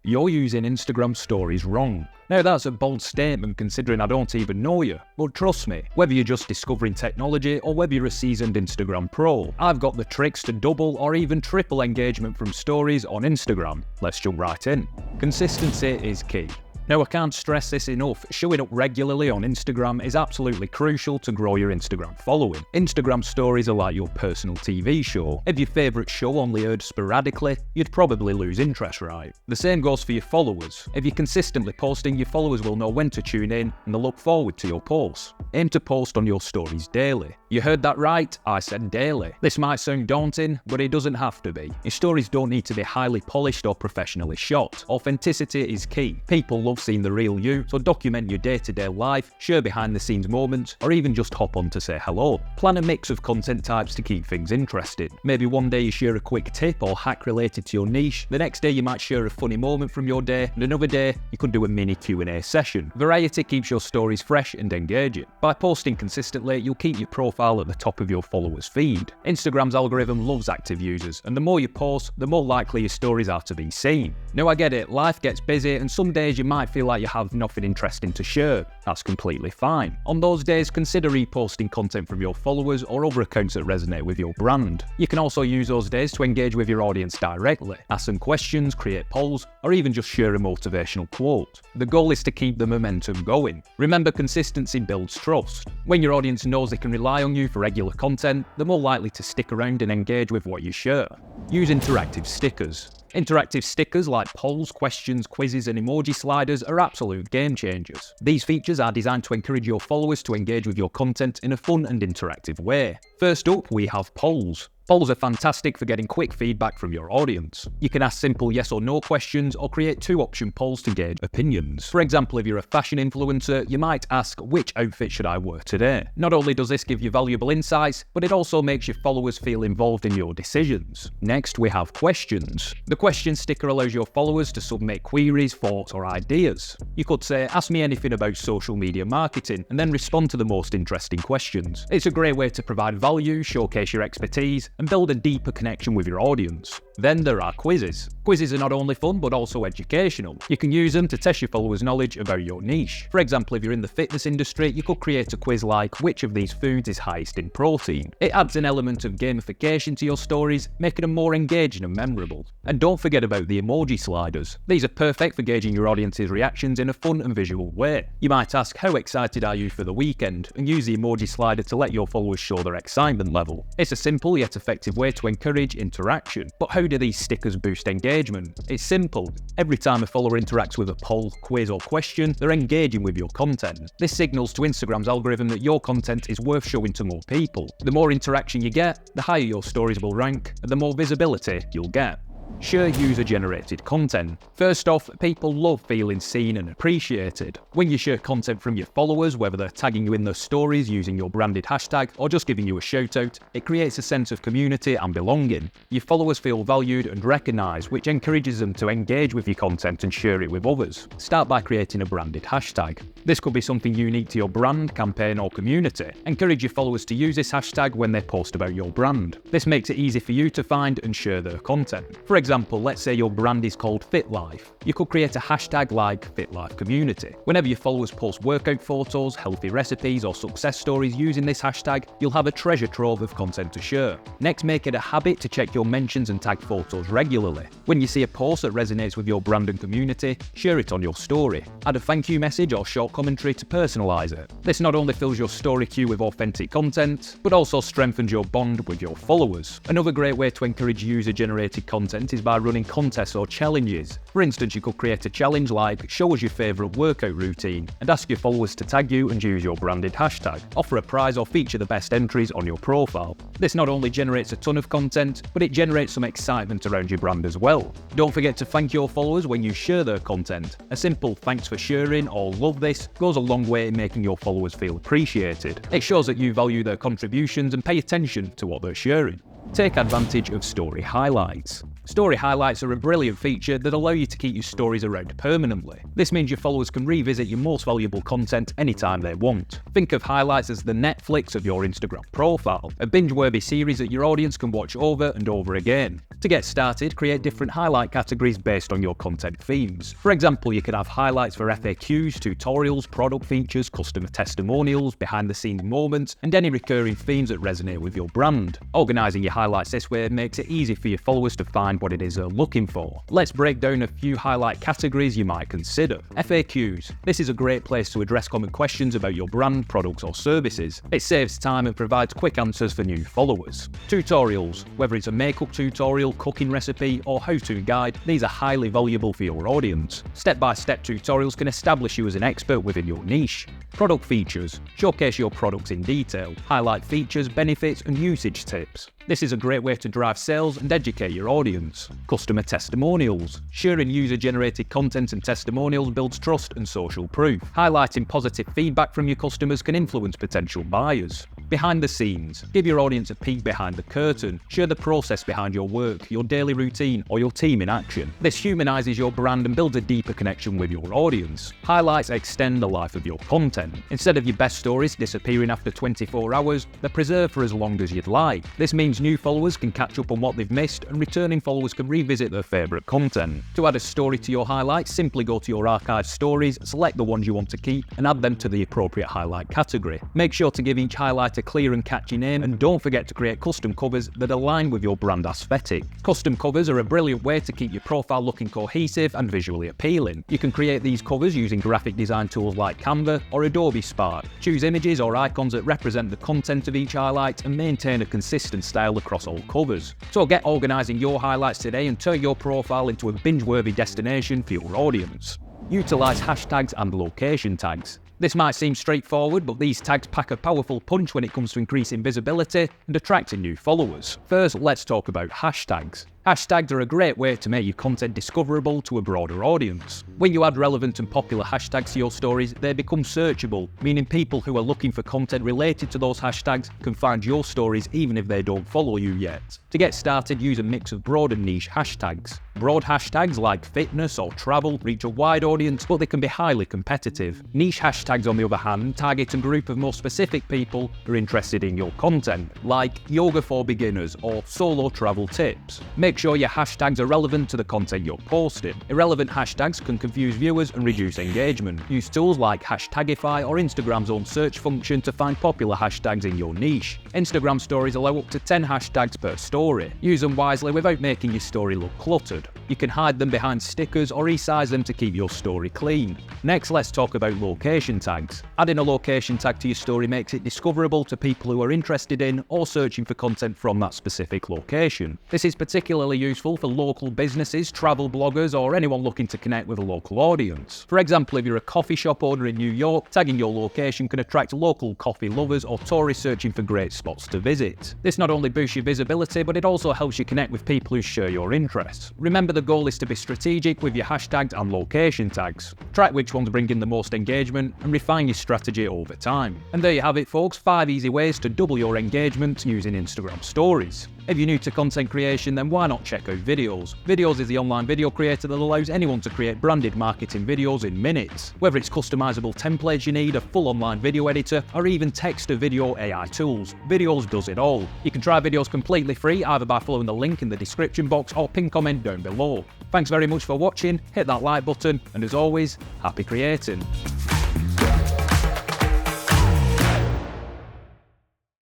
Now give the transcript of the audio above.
You're using Instagram stories wrong. Now that's a bold statement considering I don't even know you, but trust me, whether you're just discovering technology or whether you're a seasoned Instagram pro, I've got the tricks to double or even triple engagement from stories on Instagram. Let's jump right in. Consistency is key. Now, I can't stress this enough, showing up regularly on Instagram is absolutely crucial to grow your Instagram following. Instagram stories are like your personal TV show. If your favourite show only aired sporadically, you'd probably lose interest, right? The same goes for your followers. If you're consistently posting, your followers will know when to tune in and they'll look forward to your posts. Aim to post on your stories daily. You heard that right, I said daily. This might sound daunting, but it doesn't have to be. Your stories don't need to be highly polished or professionally shot. Authenticity is key. People love seeing the real you, so document your day-to-day life, share behind-the-scenes moments, or even just hop on to say hello. Plan a mix of content types to keep things interesting. Maybe one day you share a quick tip or hack related to your niche, the next day you might share a funny moment from your day, and another day you could do a mini Q&A session. Variety keeps your stories fresh and engaging. By posting consistently, you'll keep your profile at the top of your followers' feed. Instagram's algorithm loves active users, and the more you post, the more likely your stories are to be seen. Now I get it, life gets busy, and some days you might feel like you have nothing interesting to share. That's completely fine. On those days, consider reposting content from your followers or other accounts that resonate with your brand. You can also use those days to engage with your audience directly, ask them questions, create polls, or even just share a motivational quote. The goal is to keep the momentum going. Remember, consistency builds trust. When your audience knows they can rely on you for regular content, they're more likely to stick around and engage with what you share. Use interactive stickers. Interactive stickers like polls, questions, quizzes, and emoji sliders are absolute game changers. These features are designed to encourage your followers to engage with your content in a fun and interactive way. First up, we have polls. Polls are fantastic for getting quick feedback from your audience. You can ask simple yes or no questions or create two-option polls to gauge opinions. For example, if you're a fashion influencer, you might ask, which outfit should I wear today? Not only does this give you valuable insights, but it also makes your followers feel involved in your decisions. Next, we have questions. The question sticker allows your followers to submit queries, thoughts, or ideas. You could say, ask me anything about social media marketing, and then respond to the most interesting questions. It's a great way to provide value, showcase your expertise, and build a deeper connection with your audience. Then there are quizzes. Quizzes are not only fun but also educational. You can use them to test your followers' knowledge about your niche. For example, if you're in the fitness industry, you could create a quiz like, which of these foods is highest in protein? It adds an element of gamification to your stories, making them more engaging and memorable. And don't forget about the emoji sliders. These are perfect for gauging your audience's reactions in a fun and visual way. You might ask, how excited are you for the weekend? And use the emoji slider to let your followers show their excitement level. It's a simple yet effective way to encourage interaction. But how do these stickers boost engagement? It's simple. Every time a follower interacts with a poll, quiz, or question, they're engaging with your content. This signals to Instagram's algorithm that your content is worth showing to more people. The more interaction you get, the higher your stories will rank, and the more visibility you'll get. Share user-generated content. First off, people love feeling seen and appreciated. When you share content from your followers, whether they're tagging you in their stories using your branded hashtag or just giving you a shout-out, it creates a sense of community and belonging. Your followers feel valued and recognised, which encourages them to engage with your content and share it with others. Start by creating a branded hashtag. This could be something unique to your brand, campaign, or community. Encourage your followers to use this hashtag when they post about your brand. This makes it easy for you to find and share their content. For example, let's say your brand is called FitLife. You could create a hashtag like FitLife Community. Whenever your followers post workout photos, healthy recipes, or success stories using this hashtag, you'll have a treasure trove of content to share. Next, make it a habit to check your mentions and tag photos regularly. When you see a post that resonates with your brand and community, share it on your story. Add a thank you message or short commentary to personalize it. This not only fills your story queue with authentic content, but also strengthens your bond with your followers. Another great way to encourage user-generated content is by running contests or challenges. For instance, you could create a challenge like, show us your favourite workout routine, and ask your followers to tag you and use your branded hashtag. Offer a prize or feature the best entries on your profile. This not only generates a ton of content, but it generates some excitement around your brand as well. Don't forget to thank your followers when you share their content. A simple thanks for sharing or love this goes a long way in making your followers feel appreciated. It shows that you value their contributions and pay attention to what they're sharing. Take advantage of story highlights. Story highlights are a brilliant feature that allow you to keep your stories around permanently. This means your followers can revisit your most valuable content anytime they want. Think of highlights as the Netflix of your Instagram profile, a binge-worthy series that your audience can watch over and over again. To get started, create different highlight categories based on your content themes. For example, you could have highlights for FAQs, tutorials, product features, customer testimonials, behind-the-scenes moments, and any recurring themes that resonate with your brand. Organising your highlights this way makes it easy for your followers to find what it is they're looking for. Let's break down a few highlight categories you might consider. FAQs. This is a great place to address common questions about your brand, products, or services. It saves time and provides quick answers for new followers. Tutorials. Whether it's a makeup tutorial, cooking recipe, or how-to guide, these are highly valuable for your audience. Step-by-step tutorials can establish you as an expert within your niche. Product features. Showcase your products in detail. Highlight features, benefits, and usage tips. This is a great way to drive sales and educate your audience. Customer testimonials. Sharing user-generated content and testimonials builds trust and social proof. Highlighting positive feedback from your customers can influence potential buyers. Behind the scenes. Give your audience a peek behind the curtain. Share the process behind your work, your daily routine, or your team in action. This humanizes your brand and builds a deeper connection with your audience. Highlights extend the life of your content. Instead of your best stories disappearing after 24 hours, they're preserved for as long as you'd like. This means new followers can catch up on what they've missed, and returning followers can revisit their favourite content. To add a story to your highlights, simply go to your archived stories, select the ones you want to keep, and add them to the appropriate highlight category. Make sure to give each highlight a clear and catchy name, and don't forget to create custom covers that align with your brand aesthetic. Custom covers are a brilliant way to keep your profile looking cohesive and visually appealing. You can create these covers using graphic design tools like Canva or Adobe Spark. Choose images or icons that represent the content of each highlight and maintain a consistent style across all covers. So get organising your highlights today and turn your profile into a binge-worthy destination for your audience. Utilise hashtags and location tags. This might seem straightforward, but these tags pack a powerful punch when it comes to increasing visibility and attracting new followers. First, let's talk about hashtags. Hashtags are a great way to make your content discoverable to a broader audience. When you add relevant and popular hashtags to your stories, they become searchable, meaning people who are looking for content related to those hashtags can find your stories even if they don't follow you yet. To get started, use a mix of broad and niche hashtags. Broad hashtags like fitness or travel reach a wide audience, but they can be highly competitive. Niche hashtags, on the other hand, target a group of more specific people who are interested in your content, like yoga for beginners or solo travel tips. Make sure your hashtags are relevant to the content you're posting. Irrelevant hashtags can confuse viewers and reduce engagement. Use tools like Hashtagify or Instagram's own search function to find popular hashtags in your niche. Instagram stories allow up to 10 hashtags per story. Use them wisely without making your story look cluttered. You can hide them behind stickers or resize them to keep your story clean. Next, let's talk about location tags. Adding a location tag to your story makes it discoverable to people who are interested in or searching for content from that specific location. This is particularly useful for local businesses, travel bloggers, or anyone looking to connect with a local audience. For example, if you're a coffee shop owner in New York, tagging your location can attract local coffee lovers or tourists searching for great spots to visit. This not only boosts your visibility, but it also helps you connect with people who share your interests. Remember, the goal is to be strategic with your hashtags and location tags. Track which ones bring in the most engagement and refine your strategy over time. And there you have it, folks, 5 easy ways to double your engagement using Instagram stories. If you're new to content creation, then why not check out Videos? Videos is the online video creator that allows anyone to create branded marketing videos in minutes. Whether it's customizable templates you need, a full online video editor, or even text-to-video AI tools, Videos does it all. You can try Videos completely free either by following the link in the description box or pin comment down below. Thanks very much for watching, hit that like button, and as always, happy creating.